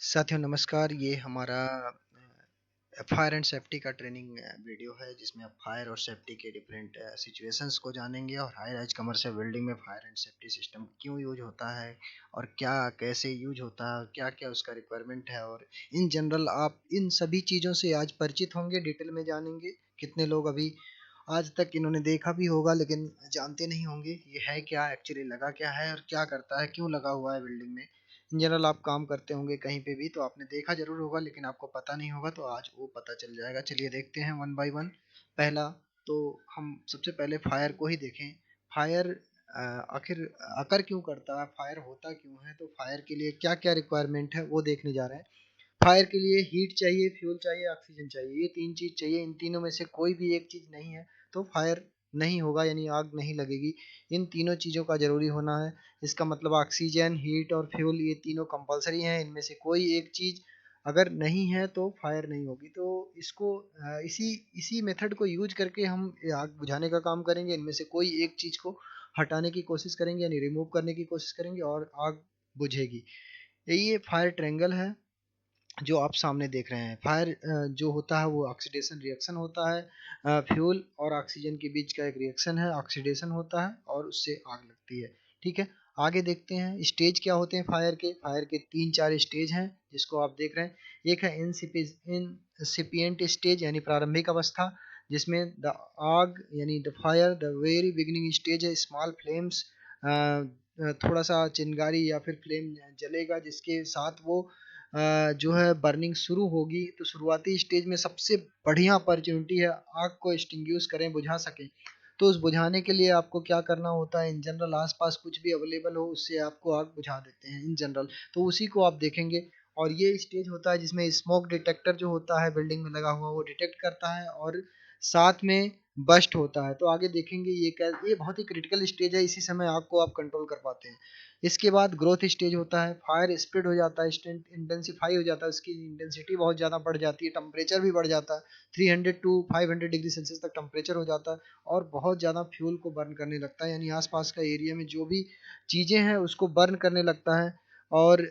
साथियों नमस्कार। ये हमारा फायर एंड सेफ्टी का ट्रेनिंग वीडियो है जिसमें आप फायर और सेफ्टी के डिफरेंट सिचुएशंस को जानेंगे और हाई राइज कमर्शियल बिल्डिंग में फायर एंड सेफ्टी सिस्टम क्यों यूज होता है और क्या कैसे यूज होता है, क्या क्या उसका रिक्वायरमेंट है और इन जनरल आप इन सभी चीज़ों से आज परिचित होंगे, डिटेल में जानेंगे। कितने लोग अभी आज तक इन्होंने देखा भी होगा लेकिन जानते नहीं होंगे ये है क्या, एक्चुअली लगा क्या है और क्या करता है, क्यों लगा हुआ है बिल्डिंग में। इन जनरल आप काम करते होंगे कहीं पे भी तो आपने देखा जरूर होगा लेकिन आपको पता नहीं होगा, तो आज वो पता चल जाएगा। चलिए देखते हैं वन बाय वन। पहला, तो हम सबसे पहले फायर को ही देखें। फायर आखिर आकर क्यों करता है, फायर होता क्यों है, तो फायर के लिए क्या क्या रिक्वायरमेंट है वो देखने जा रहे हैं। फायर के लिए हीट चाहिए, फ्यूल चाहिए, ऑक्सीजन चाहिए, ये तीन चीज चाहिए। इन तीनों में से कोई भी एक चीज नहीं है तो फायर नहीं होगा, यानी आग नहीं लगेगी। इन तीनों चीजों का जरूरी होना है। इसका मतलब ऑक्सीजन, हीट और फ्यूल ये तीनों कंपलसरी हैं। इनमें से कोई एक चीज अगर नहीं है तो फायर नहीं होगी। तो इसको इसी इसी मेथड को यूज करके हम आग बुझाने का काम करेंगे। इनमें से कोई एक चीज को हटाने की कोशिश करेंगे, यानी रिमूव करने की कोशिश करेंगे और आग बुझेगी। ये फायर ट्रायंगल है जो आप सामने देख रहे हैं। फायर जो होता है वो ऑक्सीडेशन रिएक्शन होता है। फ्यूल और ऑक्सीजन के बीच का एक रिएक्शन है, ऑक्सीडेशन होता है और उससे आग लगती है। ठीक है, आगे देखते हैं स्टेज क्या होते हैं फायर के। फायर के तीन चार स्टेज हैं जिसको आप देख रहे हैं। एक है इंसिपिएंट स्टेज यानी प्रारंभिक अवस्था, जिसमें द आग यानी the fire the very beginning stage है। स्मॉल फ्लेम्स, थोड़ा सा चिंगारी या फिर फ्लेम जलेगा जिसके साथ वो जो है बर्निंग शुरू होगी। तो शुरुआती स्टेज में सबसे बढ़िया अपॉर्चुनिटी है आग को एक्सटिंग्विश करें, बुझा सकें। तो उस बुझाने के लिए आपको क्या करना होता है, इन जनरल आसपास कुछ भी अवेलेबल हो उससे आपको आग बुझा देते हैं इन जनरल। तो उसी को आप देखेंगे। और ये स्टेज होता है जिसमें स्मोक डिटेक्टर जो होता है बिल्डिंग में लगा हुआ वो डिटेक्ट करता है और साथ में बस्ट होता है। तो आगे देखेंगे ये बहुत ही क्रिटिकल स्टेज है, इसी समय आग को आप कंट्रोल कर पाते हैं। इसके बाद ग्रोथ स्टेज होता है। फायर स्प्रेड हो जाता है, इंटेंसिफाई हो जाता है, उसकी इंटेंसिटी बहुत ज़्यादा बढ़ जाती है, टेम्परेचर भी बढ़ जाता है। 300 टू 500 डिग्री सेल्सियस तक टेम्परेचर हो जाता है और बहुत ज़्यादा फ्यूल को बर्न करने लगता है, यानी आसपास का एरिया में जो भी चीज़ें हैं उसको बर्न करने लगता है। और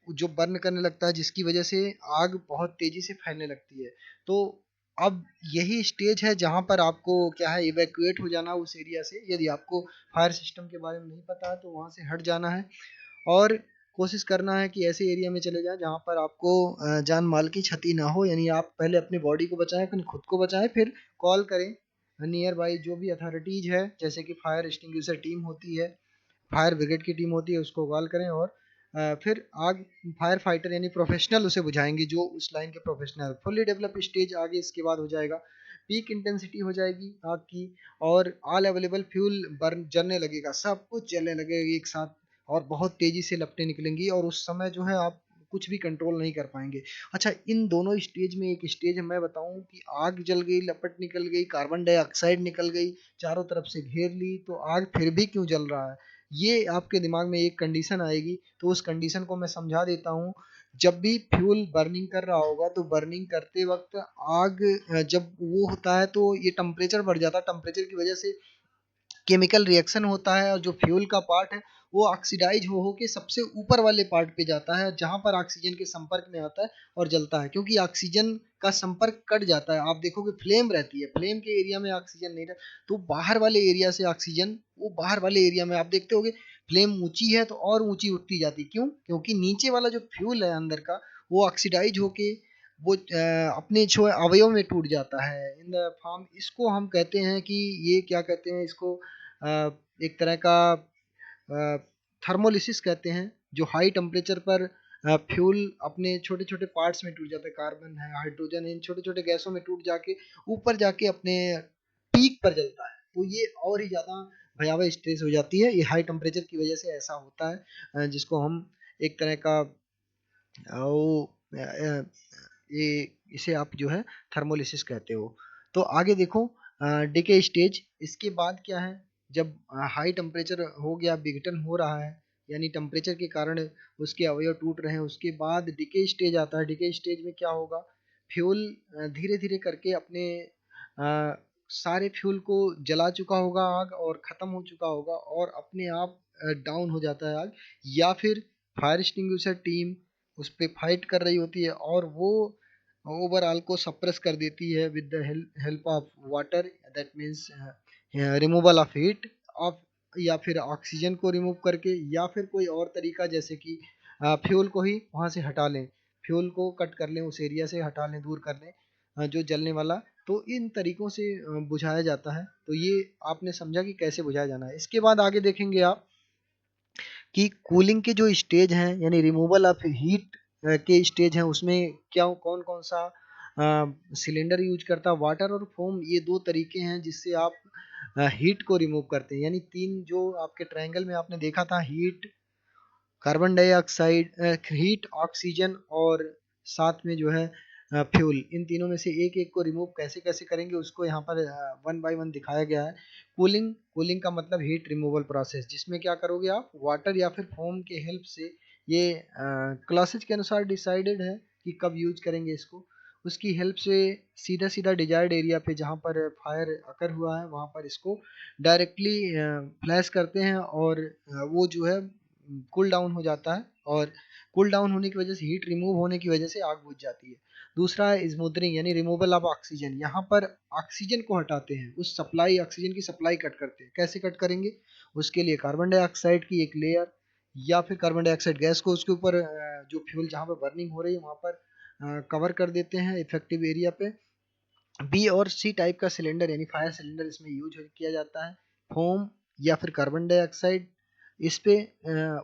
जो बर्न करने लगता है जिसकी वजह से आग बहुत तेज़ी से फैलने लगती है। तो अब यही स्टेज है जहाँ पर आपको क्या है, इवैक्यूएट हो जाना उस एरिया से। यदि आपको फायर सिस्टम के बारे में नहीं पता है तो वहाँ से हट जाना है और कोशिश करना है कि ऐसे एरिया में चले जाएं जहाँ पर आपको जान माल की क्षति ना हो। यानी आप पहले अपनी बॉडी को बचाएं, अपने खुद को बचाएं, फिर कॉल करें नियर बाई जो भी अथॉरिटीज है, जैसे कि फायर एक्सटिंग्विशर टीम होती है, फायर ब्रिगेड की टीम होती है, उसको कॉल करें और फिर आग फायर फाइटर यानी प्रोफेशनल उसे बुझाएंगे, जो उस लाइन के प्रोफेशनल। फुल्ली डेवलप स्टेज आगे इसके बाद हो जाएगा। पीक इंटेंसिटी हो जाएगी आग की और ऑल अवेलेबल फ्यूल बर्न जलने लगेगा, सब कुछ जलने लगेगा एक साथ और बहुत तेजी से लपटें निकलेंगी और उस समय जो है आप कुछ भी कंट्रोल नहीं कर पाएंगे। अच्छा, इन दोनों स्टेज में एक स्टेज मैं बताऊं कि आग जल गई, लपट निकल गई, कार्बन डाइऑक्साइड निकल गई, चारों तरफ से घेर ली, तो आग फिर भी क्यों जल रहा है, ये आपके दिमाग में एक कंडीशन आएगी। तो उस कंडीशन को मैं समझा देता हूँ। जब भी फ्यूल बर्निंग कर रहा होगा तो बर्निंग करते वक्त आग जब वो होता है तो ये टेम्परेचर बढ़ जाता है। टेम्परेचर की वजह से केमिकल रिएक्शन होता है और जो फ्यूल का पार्ट है वो ऑक्सीडाइज हो के सबसे ऊपर वाले पार्ट पे जाता है जहां पर ऑक्सीजन के संपर्क में आता है और जलता है। क्योंकि ऑक्सीजन का संपर्क कट जाता है, आप देखोगे फ्लेम रहती है, फ्लेम के एरिया में ऑक्सीजन नहीं रहता, तो बाहर वाले एरिया से ऑक्सीजन वो बाहर वाले एरिया में आप देखते होगे फ्लेम ऊंची है तो और ऊंची उठती जाती। क्यों? क्योंकि नीचे वाला जो फ्यूल है अंदर का वो ऑक्सीडाइज होके वो अपने जो अवयव में टूट जाता है इन द फॉर्म। इसको हम कहते हैं कि ये क्या कहते हैं इसको, एक तरह का थर्मोलिसिस कहते हैं। जो हाई टेम्परेचर पर फ्यूल अपने छोटे छोटे पार्ट्स में टूट जाता है, कार्बन है, हाइड्रोजन है, इन छोटे छोटे गैसों में टूट जाके ऊपर जाके अपने पीक पर जलता है। तो ये और ही ज़्यादा भयावह स्ट्रेस हो जाती है, ये हाई टेम्परेचर की वजह से ऐसा होता है। जिसको हम एक तरह का वो ये इसे आप जो है थर्मोलिसिस कहते हो। तो आगे देखो डिके स्टेज, इसके बाद क्या है, जब हाई टेम्परेचर हो गया, विघटन हो रहा है, यानी टेम्परेचर के कारण उसके अवयव टूट रहे हैं, उसके बाद डिके स्टेज आता है। डिके स्टेज में क्या होगा, फ्यूल धीरे धीरे करके अपने अ, सारे फ्यूल को जला चुका होगा आग और खत्म हो चुका होगा और अपने आप डाउन हो जाता है आग। या फिर फायर एक्सटिंग्विशर टीम उस पे फाइट कर रही होती है और वो ओवरऑल को सप्रेस कर देती है with the help of water, that means removal of heat of, या फिर ऑक्सीजन को रिमूव करके, या फिर कोई और तरीका जैसे कि फ्यूल को ही वहाँ से हटा लें, फ्यूल को कट कर लें, उस एरिया से हटा लें, दूर कर लें जो जलने वाला। तो इन तरीकों से बुझाया जाता है। तो ये आपने समझा कि कैसे बुझाया जाना है। इसके बाद आगे देखेंगे आप कि कूलिंग के जो स्टेज हैं यानी रिमूवल ऑफ हीट के स्टेज हैं, उसमें क्या कौन कौन सा सिलेंडर यूज करता है। वाटर और फोम ये दो तरीके हैं जिससे आप हीट को रिमूव करते हैं। यानी तीन जो आपके ट्रायंगल में आपने देखा था, heat, carbon dioxide, heat, oxygen और साथ में जो है फ्यूल, इन तीनों में से एक एक को रिमूव कैसे कैसे करेंगे उसको यहाँ पर वन बाय वन दिखाया गया है। कूलिंग, कूलिंग का मतलब हीट रिमूवल प्रोसेस, जिसमें क्या करोगे आप, वाटर या फिर फोम के हेल्प से, ये क्लासेज के अनुसार डिसाइडेड है कि कब यूज करेंगे इसको, उसकी हेल्प से सीधा सीधा डिजायर्ड एरिया पे जहाँ पर फायर अकर हुआ है वहाँ पर इसको डायरेक्टली फ्लैश करते हैं और वो जो है कूल डाउन हो जाता है, और कूल डाउन होने की वजह से, हीट रिमूव होने की वजह से आग बुझ जाती है। दूसरा है स्मूथनिंग यानी रिमूवल ऑफ ऑक्सीजन, यहाँ पर ऑक्सीजन को हटाते हैं, उस सप्लाई, ऑक्सीजन की सप्लाई कट करते हैं। कैसे कट करेंगे, उसके लिए कार्बन डाइऑक्साइड की एक लेयर या फिर कार्बन डाइऑक्साइड गैस को उसके ऊपर जो फ्यूल जहाँ पर बर्निंग हो रही है वहाँ पर कवर कर देते हैं इफेक्टिव एरिया पे। बी और सी टाइप का सिलेंडर यानी फायर सिलेंडर इसमें यूज किया जाता है। फोम या फिर कार्बन डाइऑक्साइड इस पे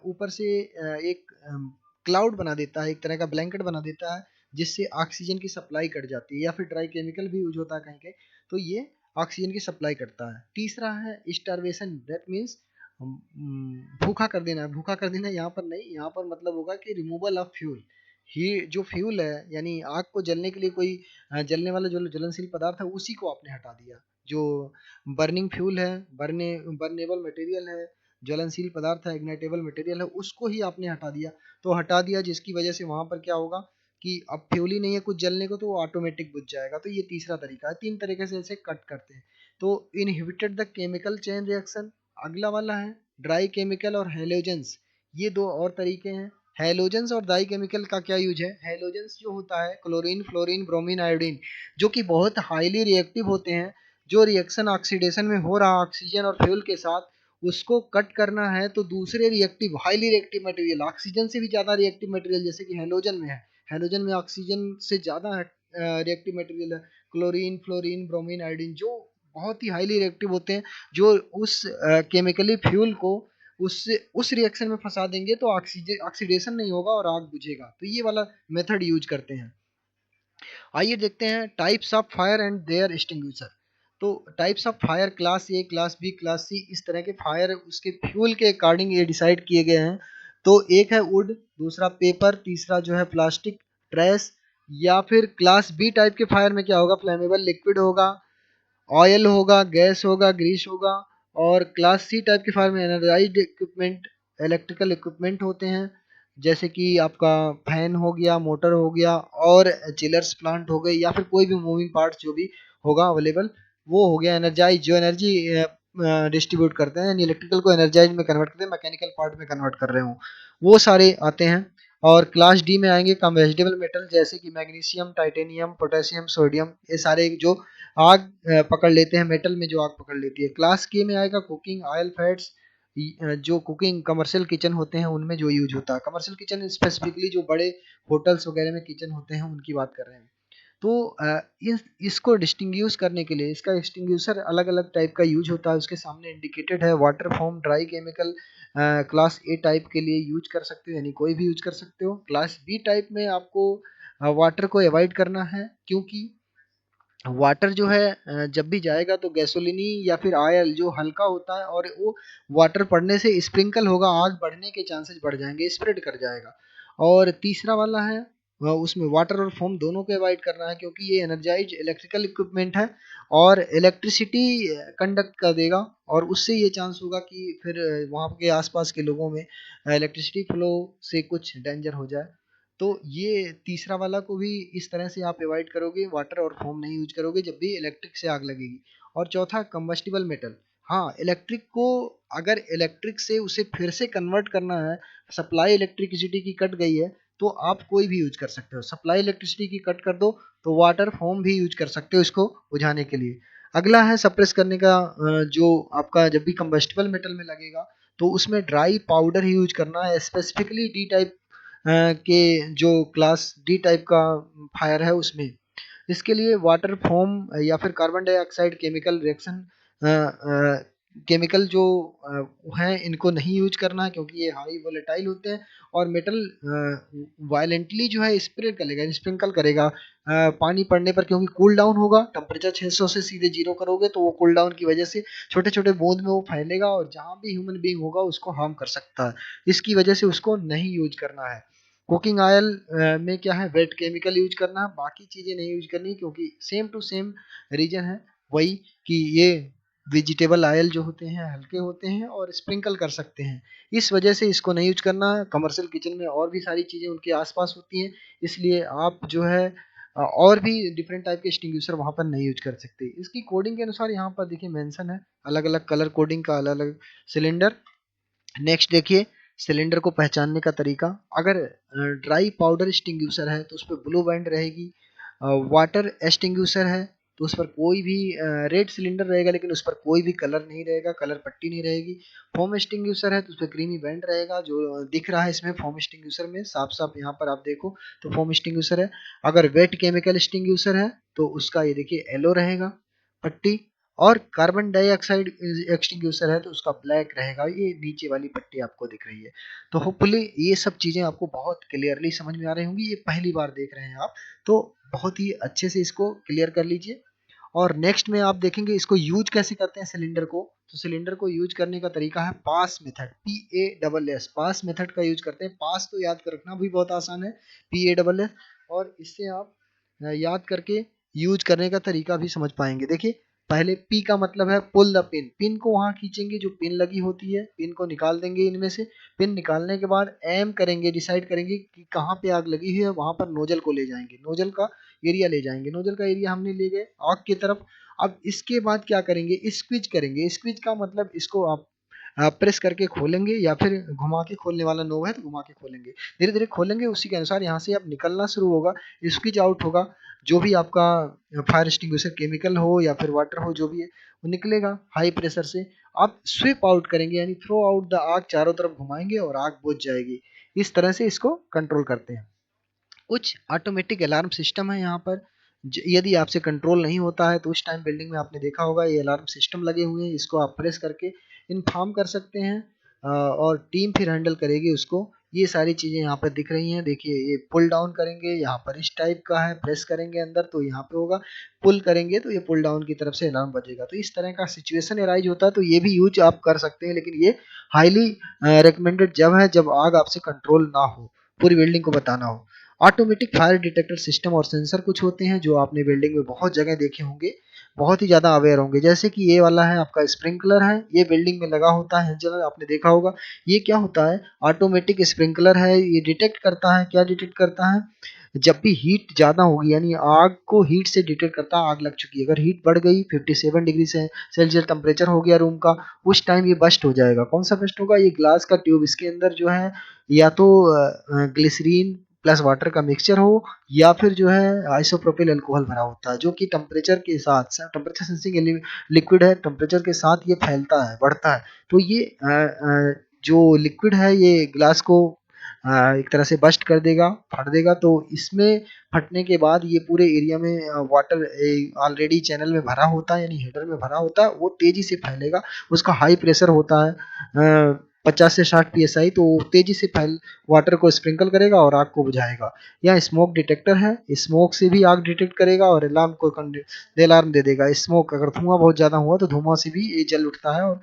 ऊपर से एक क्लाउड बना देता है, एक तरह का ब्लैंकेट बना देता है, जिससे ऑक्सीजन की सप्लाई कट जाती है, या फिर ड्राई केमिकल भी यूज होता है कहीं कहीं, तो ये ऑक्सीजन की सप्लाई करता है। तीसरा है स्टारवेशन, दैट मीन्स भूखा कर देना। भूखा कर देना यहाँ पर नहीं, यहाँ पर मतलब होगा कि रिमूवल ऑफ फ्यूल, ही जो फ्यूल है यानी आग को जलने के लिए कोई जलने वाला जो ज्वलनशील पदार्थ है उसी को आपने हटा दिया। जो बर्निंग फ्यूल है, बर्नेबल मटेरियल है, ज्वलनशील पदार्थ है, इग्नाइटेबल मटेरियल है, उसको ही आपने हटा दिया। तो हटा दिया जिसकी वजह से वहां पर क्या होगा कि अब फ्यूल ही नहीं है कुछ जलने को, तो वो ऑटोमेटिक बुझ जाएगा। तो ये तीसरा तरीका है। तीन तरीके से इसे कट करते हैं। तो inhibited the chemical chain reaction, अगला वाला है ड्राई केमिकल और हेलोजेंस, ये दो और तरीके हैं। हेलोजेंस और डाई केमिकल का क्या यूज है, हेलोजेंस जो होता है क्लोरीन, फ्लोरीन, ब्रोमीन, आयोडीन, जो कि बहुत हाईली रिएक्टिव होते हैं। जो रिएक्शन ऑक्सीडेशन में हो रहा ऑक्सीजन और फ्यूल के साथ, उसको कट करना है तो दूसरे reactive, highly reactive material, oxygen से भी ज्यादा रिएक्टिव मटेरियल जैसे कि हेलोजन में है, हेलोजन में ऑक्सीजन से ज्यादा रिएक्टिव मटेरियल है, क्लोरीन, फ्लोरीन, ब्रोमीन, आयोडीन, जो बहुत ही हाईली रिएक्टिव होते हैं, जो उस केमिकली फ्यूल को उस रिएक्शन में फंसा देंगे तो ऑक्सीजन ऑक्सीडेशन नहीं होगा और आग बुझेगा। तो ये वाला मेथड यूज करते हैं। आइए देखते हैं types of fire and their extinguisher. तो types of fire, class A, class B, class C, इस तरह के फायर उसके फ्यूल के अकॉर्डिंग ये डिसाइड किए गए हैं। तो एक है वुड, दूसरा पेपर, तीसरा जो है प्लास्टिक, ट्रेस, या फिर क्लास बी टाइप के फायर में क्या होगा, फ्लेमेबल लिक्विड होगा, ऑयल होगा, गैस होगा, ग्रीस होगा। और क्लास सी टाइप के फायर में एनर्जाइज्ड इक्विपमेंट, इलेक्ट्रिकल इक्विपमेंट होते हैं, जैसे कि आपका फैन हो गया, मोटर हो गया, और चिलर्स प्लांट हो गए, या फिर कोई भी मूविंग पार्ट्स जो भी होगा अवेलेबल, वो हो गया एनर्जाइज, जो एनर्जी डिस्ट्रीब्यूट करते हैं, इलेक्ट्रिकल को एनर्जाइज में कन्वर्ट करते हैं, मैकेनिकल पार्ट में कन्वर्ट कर रहे हो, वो सारे आते हैं। और क्लास डी में आएंगे कम्बस्टिबल मेटल, जैसे कि मैग्नीशियम, टाइटेनियम, पोटेशियम, सोडियम, ये सारे जो आग पकड़ लेते हैं, मेटल में जो आग पकड़ लेती है। क्लास के में आएगा कुकिंग ऑयल, फैट्स, जो कुकिंग कमर्शियल किचन होते हैं उनमें जो यूज होता है। कमर्शियल किचन स्पेसिफिकली जो बड़े होटल्स वगैरह में किचन होते हैं उनकी बात कर रहे हैं। तो इसको डिस्टिंग्विश करने के लिए इसका एक्सटिंग्विशर अलग अलग टाइप का यूज होता है, उसके सामने इंडिकेटेड है। Water form, dry chemical class ए टाइप के लिए यूज कर सकते हो, यानी कोई भी यूज कर सकते हो। क्लास बी टाइप में आपको वाटर को अवॉइड करना है, क्योंकि वाटर जो है जब भी जाएगा तो गैसोलिनी या फिर ऑयल जो हल्का होता है, और वो वाटर पड़ने से स्प्रिंकल होगा, आग बढ़ने के चांसेस बढ़ जाएंगे, स्प्रेड कर जाएगा। और तीसरा वाला है उसमें वाटर और फोम दोनों को अवॉइड करना है, क्योंकि ये एनर्जाइज इलेक्ट्रिकल इक्विपमेंट है और इलेक्ट्रिसिटी कंडक्ट कर देगा, और उससे ये चांस होगा कि फिर वहाँ के आसपास के लोगों में इलेक्ट्रिसिटी फ्लो से कुछ डेंजर हो जाए। तो ये तीसरा वाला को भी इस तरह से आप अवॉइड करोगे, वाटर और फोम नहीं यूज करोगे जब भी इलेक्ट्रिक से आग लगेगी। और चौथा कंबस्टिबल मेटल, हाँ इलेक्ट्रिक को अगर इलेक्ट्रिक से उसे फिर से कन्वर्ट करना है, सप्लाई इलेक्ट्रिसिटी की कट गई है तो आप कोई भी यूज कर सकते हो। सप्लाई इलेक्ट्रिसिटी की कट कर दो तो वाटर फोम भी यूज कर सकते हो इसको बुझाने के लिए। अगला है सप्रेस करने का, जो आपका जब भी कंबस्टिबल मेटल में लगेगा तो उसमें ड्राई पाउडर ही यूज करना है, स्पेसिफिकली डी टाइप के जो क्लास डी टाइप का फायर है उसमें। इसके लिए वाटर फोम या फिर carbon dioxide chemical reaction chemical जो हैं इनको नहीं यूज करना है, क्योंकि ये हाई वोलेटाइल होते हैं और मेटल वायलेंटली जो है स्प्रे करेगा, स्प्रिंकल करेगा पानी पड़ने पर, क्योंकि कूल डाउन होगा। टेम्परेचर 600 से सीधे जीरो करोगे तो वो कूल डाउन की वजह से छोटे छोटे बूंद में वो फैलेगा और जहां भी ह्यूमन बीइंग होगा उसको हार्म कर सकता है। इसकी वजह से उसको नहीं यूज करना है। कुकिंग ऑयल में क्या है, वेट केमिकल यूज करना है, बाकी चीजें नहीं यूज करनी, क्योंकि सेम टू सेम रीजन है वही, कि ये वेजिटेबल ऑयल जो होते हैं हल्के होते हैं और स्प्रिंकल कर सकते हैं, इस वजह से इसको नहीं यूज करना है। कमर्शियल किचन में और भी सारी चीजें उनके आसपास होती हैं, इसलिए आप जो है और भी डिफरेंट टाइप के एक्सटिंग्विशर वहां पर नहीं यूज कर सकते। इसकी कोडिंग के अनुसार यहाँ पर देखिए मेंशन है, अलग अलग कलर कोडिंग का अलग अलग सिलेंडर। नेक्स्ट देखिए सिलेंडर को पहचानने का तरीका, अगर ड्राई पाउडर एक्सटिंग्विशर है तो उस पर ब्लू बैंड रहेगी, वाटर एक्सटिंग्विशर है तो उस पर कोई भी रेड सिलेंडर रहेगा लेकिन उस पर कोई भी कलर नहीं रहेगा, कलर पट्टी नहीं रहेगी। फोम एक्सटिंग्विशर है तो उस पर क्रीमी बैंड रहेगा, जो दिख रहा है इसमें फोम एक्सटिंग्विशर में साफ साफ यहाँ पर आप देखो तो फोम एक्सटिंग्विशर है। अगर वेट केमिकल एक्सटिंग्विशर है तो उसका ये देखिए येलो रहेगा पट्टी, और कार्बन डाइऑक्साइड एक्सटिंग्विशर है तो उसका ब्लैक रहेगा, ये नीचे वाली पट्टी आपको दिख रही है। तो होपफुली ये सब चीजें आपको बहुत क्लियरली समझ में आ रही होंगी, ये पहली बार देख रहे हैं आप तो बहुत ही अच्छे से इसको क्लियर कर लीजिए। और नेक्स्ट में आप देखेंगे इसको यूज कैसे करते हैं सिलेंडर को। तो सिलेंडर को यूज करने का तरीका है पास मेथड, PASS पास मेथड का यूज करते हैं। पास तो याद कर रखना भी बहुत आसान है, PASS, और इससे आप याद करके यूज करने का तरीका भी समझ पाएंगे। देखिए पहले P का मतलब है पुल द पिन, पिन को वहां खींचेंगे जो पिन लगी होती है, पिन को निकाल देंगे इनमें से। पिन निकालने के बाद एम करेंगे, डिसाइड करेंगे कि कहाँ पे आग लगी हुई है, वहां पर नोजल को ले जाएंगे, नोजल का एरिया ले जाएंगे, नोजल का एरिया हमने ले गए आग की तरफ। अब इसके बाद क्या करेंगे, स्क्वीज करेंगे। स्क्वीज का मतलब इसको आप प्रेस करके खोलेंगे या फिर घुमा के खोलने वाला नोब है तो घुमा के खोलेंगे, धीरे धीरे खोलेंगे, उसी के अनुसार यहाँ से अब निकलना शुरू होगा, स्क्वीज आउट होगा। जो भी आपका फायर एक्सटिंग्विशर केमिकल हो या फिर वाटर हो जो भी है वो निकलेगा हाई प्रेशर से। आप स्वीप आउट करेंगे यानी थ्रो आउट द आग, चारों तरफ घुमाएंगे और आग बुझ जाएगी। इस तरह से इसको कंट्रोल करते हैं। कुछ ऑटोमेटिक अलार्म सिस्टम है यहाँ पर, यदि आपसे कंट्रोल नहीं होता है तो उस टाइम बिल्डिंग में आपने देखा होगा ये अलार्म सिस्टम लगे हुए हैं, इसको आप प्रेस करके इन्फॉर्म कर सकते हैं और टीम फिर हैंडल करेगी उसको। ये सारी चीजें यहाँ पर दिख रही हैं, देखिए ये पुल डाउन करेंगे यहाँ पर इस टाइप का है, प्रेस करेंगे अंदर तो यहाँ पे होगा, पुल करेंगे तो ये पुल डाउन की तरफ से अलार्म बजेगा। तो इस तरह का सिचुएशन अराइज होता है तो ये भी यूज आप कर सकते हैं, लेकिन ये हाईली रिकमेंडेड जब है जब आग आपसे कंट्रोल ना हो, पूरी बिल्डिंग को बताना हो। ऑटोमेटिक फायर डिटेक्टर सिस्टम और सेंसर कुछ होते हैं जो आपने बिल्डिंग में बहुत जगह देखे होंगे, बहुत ही ज्यादा अवेयर होंगे। जैसे कि ये वाला है आपका स्प्रिंकलर है, ये बिल्डिंग में लगा होता है जो आपने देखा होगा। ये क्या होता है, ऑटोमेटिक स्प्रिंकलर है, ये डिटेक्ट करता है, क्या डिटेक्ट करता है, जब भी हीट ज्यादा होगी यानी आग को हीट से डिटेक्ट करता है आग लग चुकी है। अगर हीट बढ़ गई 57 डिग्री से सेल्सियस टेम्परेचर हो गया रूम का, उस टाइम ये बस्ट हो जाएगा। कौन सा बस्ट होगा, ये ग्लास का ट्यूब, इसके अंदर जो है या तो ग्लिसरीन प्लस वाटर का मिक्सचर हो या फिर जो है आइसोप्रोपिल अल्कोहल भरा होता है, जो कि टेम्परेचर के साथ, टेम्परेचर सेंसिंग लिक्विड है, टेम्परेचर के साथ ये फैलता है, बढ़ता है। तो ये जो लिक्विड है ये ग्लास को एक तरह से बस्ट कर देगा, फट देगा। तो इसमें फटने के बाद ये पूरे एरिया में वाटर ऑलरेडी चैनल में भरा होता है यानी हेडर में भरा होता है, वो तेजी से फैलेगा। उसका हाई प्रेशर होता है 50 से 60 PSI, तो तेजी से फैल वाटर को स्प्रिंकल करेगा और आग को बुझाएगा। या स्मोक डिटेक्टर है, स्मोक से भी आग डिटेक्ट करेगा और अलार्म को अलार्म दे देगा। स्मोक अगर धुआं बहुत ज्यादा हुआ तो धुआं से भी ये जल उठता है और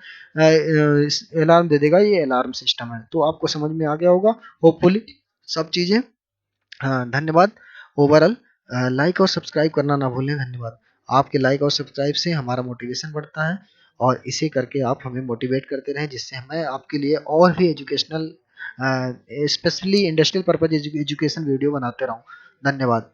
अलार्म दे देगा, ये अलार्म सिस्टम है। तो आपको समझ में आ गया होगा होपफुली सब चीजें। हाँ धन्यवाद। ओवरऑल लाइक और सब्सक्राइब करना ना भूलें, धन्यवाद। आपके लाइक और सब्सक्राइब से हमारा मोटिवेशन बढ़ता है और इसे करके आप हमें मोटिवेट करते रहें, जिससे मैं आपके लिए और भी educational specially industrial purpose education video बनाते रहूं। धन्यवाद।